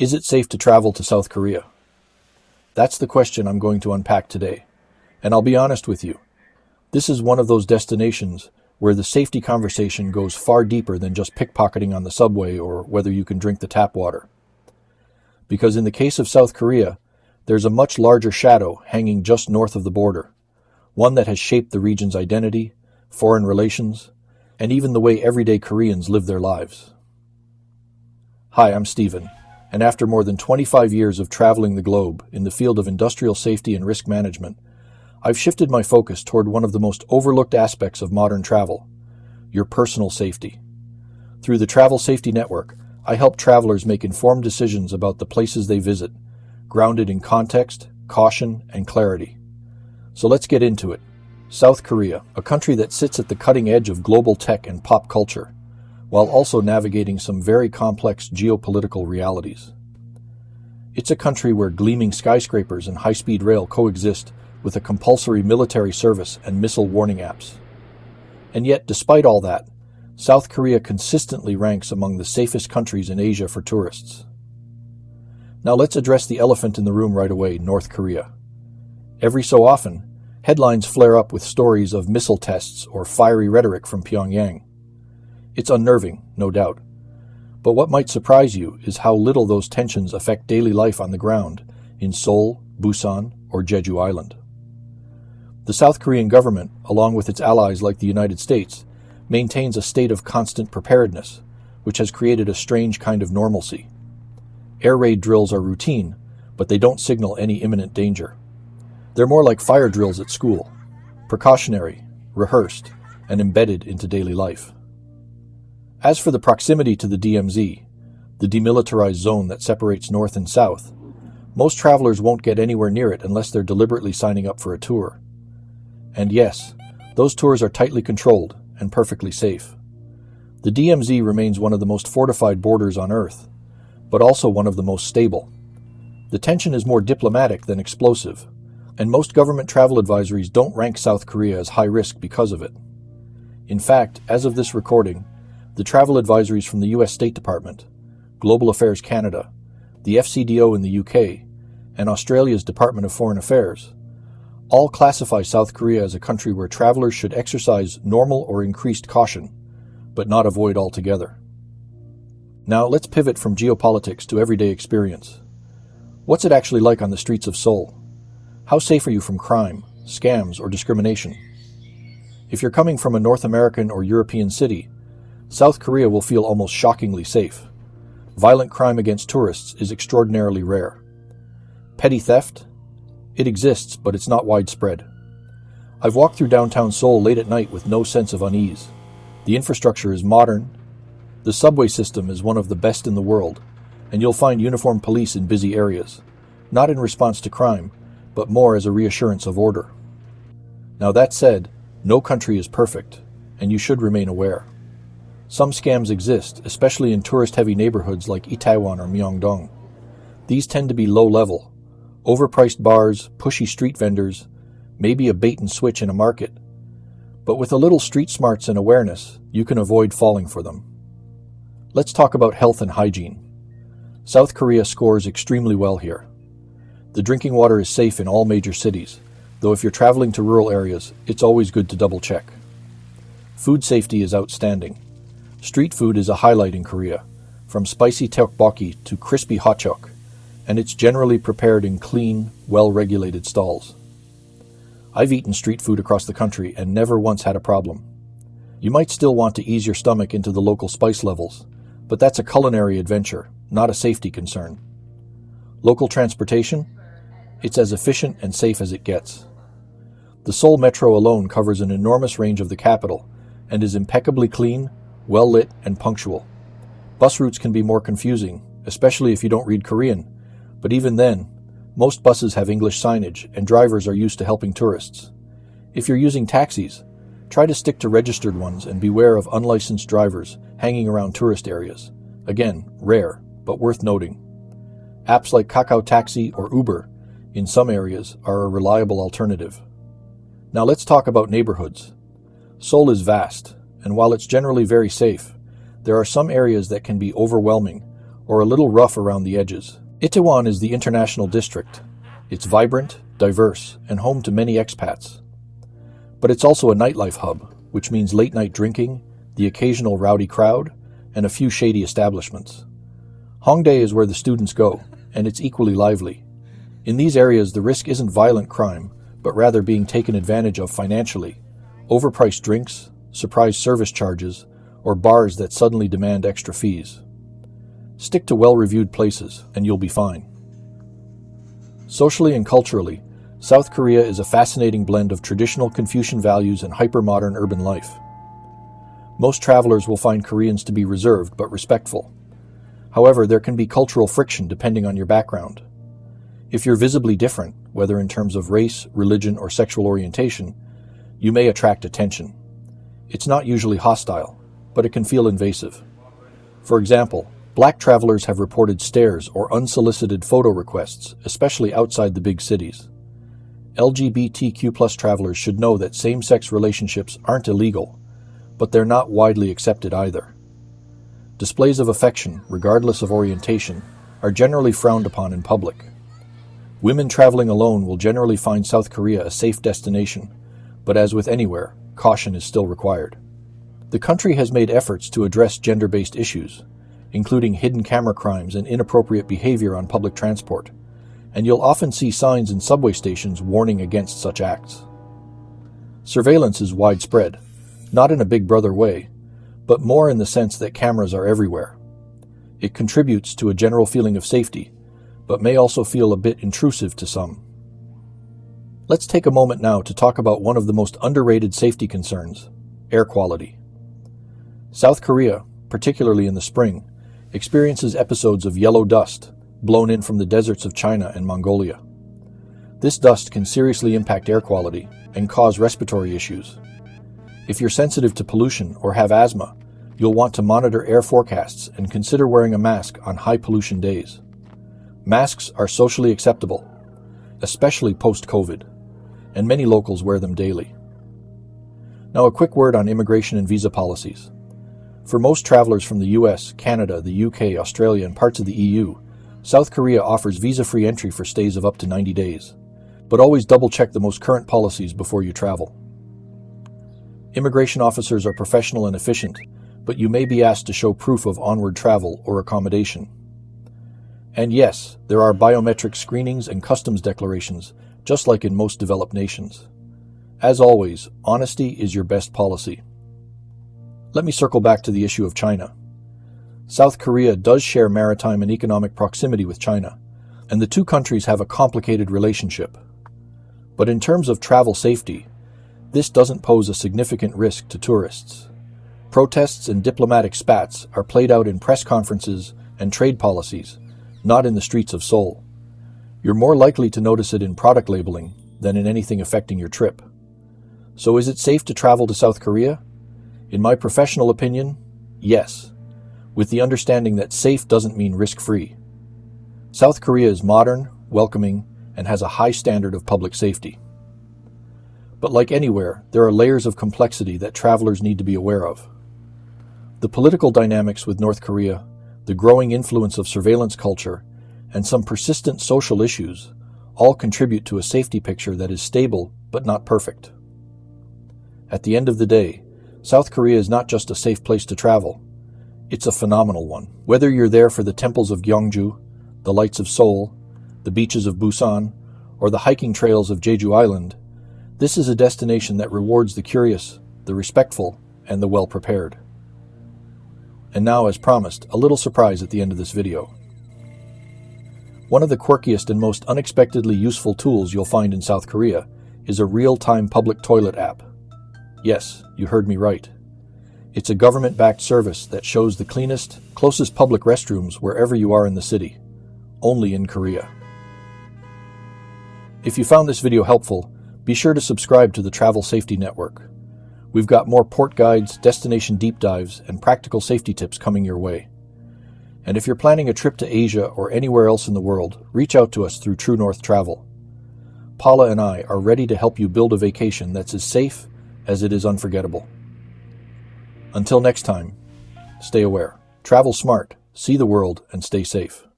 Is it safe to travel to South Korea? That's the question I'm going to unpack today. And I'll be honest with you, this is one of those destinations where the safety conversation goes far deeper than just pickpocketing on the subway or whether you can drink the tap water. Because in the case of South Korea, there's a much larger shadow hanging just north of the border, one that has shaped the region's identity, foreign relations, and even the way everyday Koreans live their lives. Hi, I'm Stephen, and after more than 25 years of traveling the globe in the field of industrial safety and risk management, I've shifted my focus toward one of the most overlooked aspects of modern travel: your personal safety. Through the Travel Safety Network, I help travelers make informed decisions about the places they visit, grounded in context, caution, and clarity. So let's get into it. South Korea, a country that sits at the cutting edge of global tech and pop culture, while also navigating some very complex geopolitical realities. It's a country where gleaming skyscrapers and high-speed rail coexist with a compulsory military service and missile warning apps. And yet, despite all that, South Korea consistently ranks among the safest countries in Asia for tourists. Now let's address the elephant in the room right away: North Korea. Every so often, headlines flare up with stories of missile tests or fiery rhetoric from Pyongyang. It's unnerving, no doubt. But what might surprise you is how little those tensions affect daily life on the ground in Seoul, Busan, or Jeju Island. The South Korean government, along with its allies like the United States, maintains a state of constant preparedness, which has created a strange kind of normalcy. Air raid drills are routine, but they don't signal any imminent danger. They're more like fire drills at school: precautionary, rehearsed, and embedded into daily life. As for the proximity to the DMZ, the demilitarized zone that separates North and South, most travelers won't get anywhere near it unless they're deliberately signing up for a tour. And yes, those tours are tightly controlled and perfectly safe. The DMZ remains one of the most fortified borders on Earth, but also one of the most stable. The tension is more diplomatic than explosive, and most government travel advisories don't rank South Korea as high risk because of it. In fact, as of this recording, the travel advisories from the US State Department, Global Affairs Canada, the FCDO in the UK, and Australia's Department of Foreign Affairs all classify South Korea as a country where travelers should exercise normal or increased caution, but not avoid altogether. Now let's pivot from geopolitics to everyday experience. What's it actually like on the streets of Seoul? How safe are you from crime, scams, or discrimination? If you're coming from a North American or European city, South Korea will feel almost shockingly safe. Violent crime against tourists is extraordinarily rare. Petty theft? It exists, but it's not widespread. I've walked through downtown Seoul late at night with no sense of unease. The infrastructure is modern. The subway system is one of the best in the world, and you'll find uniformed police in busy areas, not in response to crime, but more as a reassurance of order. Now that said, no country is perfect, and you should remain aware. Some scams exist, especially in tourist-heavy neighborhoods like Itaewon or Myeongdong. These tend to be low-level: overpriced bars, pushy street vendors, maybe a bait-and-switch in a market. But with a little street smarts and awareness, you can avoid falling for them. Let's talk about health and hygiene. South Korea scores extremely well here. The drinking water is safe in all major cities, though if you're traveling to rural areas, it's always good to double-check. Food safety is outstanding. Street food is a highlight in Korea, from spicy tteokbokki to crispy hotchok, and it's generally prepared in clean, well-regulated stalls. I've eaten street food across the country and never once had a problem. You might still want to ease your stomach into the local spice levels, but that's a culinary adventure, not a safety concern. Local transportation? It's as efficient and safe as it gets. The Seoul Metro alone covers an enormous range of the capital and is impeccably clean, well-lit, and punctual. Bus routes can be more confusing, especially if you don't read Korean, but even then, most buses have English signage and drivers are used to helping tourists. If you're using taxis, try to stick to registered ones and beware of unlicensed drivers hanging around tourist areas. Again, rare, but worth noting. Apps like Kakao Taxi or Uber, in some areas, are a reliable alternative. Now let's talk about neighborhoods. Seoul is vast, and while it's generally very safe, there are some areas that can be overwhelming or a little rough around the edges. Itaewon is the international district. It's vibrant, diverse, and home to many expats. But it's also a nightlife hub, which means late-night drinking, the occasional rowdy crowd, and a few shady establishments. Hongdae is where the students go, and it's equally lively. In these areas, the risk isn't violent crime, but rather being taken advantage of financially. Overpriced drinks, surprise service charges, or bars that suddenly demand extra fees. Stick to well-reviewed places, and you'll be fine. Socially and culturally, South Korea is a fascinating blend of traditional Confucian values and hyper-modern urban life. Most travelers will find Koreans to be reserved but respectful. However, there can be cultural friction depending on your background. If you're visibly different, whether in terms of race, religion, or sexual orientation, you may attract attention. It's not usually hostile, but it can feel invasive. For example, Black travelers have reported stares or unsolicited photo requests, especially outside the big cities. LGBTQ+ travelers should know that same-sex relationships aren't illegal, but they're not widely accepted either. Displays of affection, regardless of orientation, are generally frowned upon in public. Women traveling alone will generally find South Korea a safe destination, but as with anywhere, caution is still required. The country has made efforts to address gender-based issues, including hidden camera crimes and inappropriate behavior on public transport, and you'll often see signs in subway stations warning against such acts. Surveillance is widespread, not in a Big Brother way, but more in the sense that cameras are everywhere. It contributes to a general feeling of safety, but may also feel a bit intrusive to some. Let's take a moment now to talk about one of the most underrated safety concerns: air quality. South Korea, particularly in the spring, experiences episodes of yellow dust blown in from the deserts of China and Mongolia. This dust can seriously impact air quality and cause respiratory issues. If you're sensitive to pollution or have asthma, you'll want to monitor air forecasts and consider wearing a mask on high-pollution days. Masks are socially acceptable, especially post-COVID, and many locals wear them daily. Now a quick word on immigration and visa policies. For most travelers from the US, Canada, the UK, Australia, and parts of the EU, South Korea offers visa-free entry for stays of up to 90 days. But always double-check the most current policies before you travel. Immigration officers are professional and efficient, but you may be asked to show proof of onward travel or accommodation. And yes, there are biometric screenings and customs declarations, just like in most developed nations. As always, honesty is your best policy. Let me circle back to the issue of China. South Korea does share maritime and economic proximity with China, and the two countries have a complicated relationship. But in terms of travel safety, this doesn't pose a significant risk to tourists. Protests and diplomatic spats are played out in press conferences and trade policies, not in the streets of Seoul. You're more likely to notice it in product labeling than in anything affecting your trip. So is it safe to travel to South Korea? In my professional opinion, yes, with the understanding that safe doesn't mean risk-free. South Korea is modern, welcoming, and has a high standard of public safety. But like anywhere, there are layers of complexity that travelers need to be aware of. The political dynamics with North Korea, the growing influence of surveillance culture, and some persistent social issues all contribute to a safety picture that is stable but not perfect. At the end of the day, South Korea is not just a safe place to travel. It's a phenomenal one. Whether you're there for the temples of Gyeongju, the lights of Seoul, the beaches of Busan, or the hiking trails of Jeju Island, this is a destination that rewards the curious, the respectful, and the well-prepared. And now, as promised, a little surprise at the end of this video. One of the quirkiest and most unexpectedly useful tools you'll find in South Korea is a real-time public toilet app. Yes, you heard me right. It's a government-backed service that shows the cleanest, closest public restrooms wherever you are in the city, only in Korea. If you found this video helpful, be sure to subscribe to the Travel Safety Network. We've got more port guides, destination deep dives, and practical safety tips coming your way. And if you're planning a trip to Asia or anywhere else in the world, reach out to us through True North Travel. Paula and I are ready to help you build a vacation that's as safe as it is unforgettable. Until next time, stay aware, travel smart, See the world and stay safe.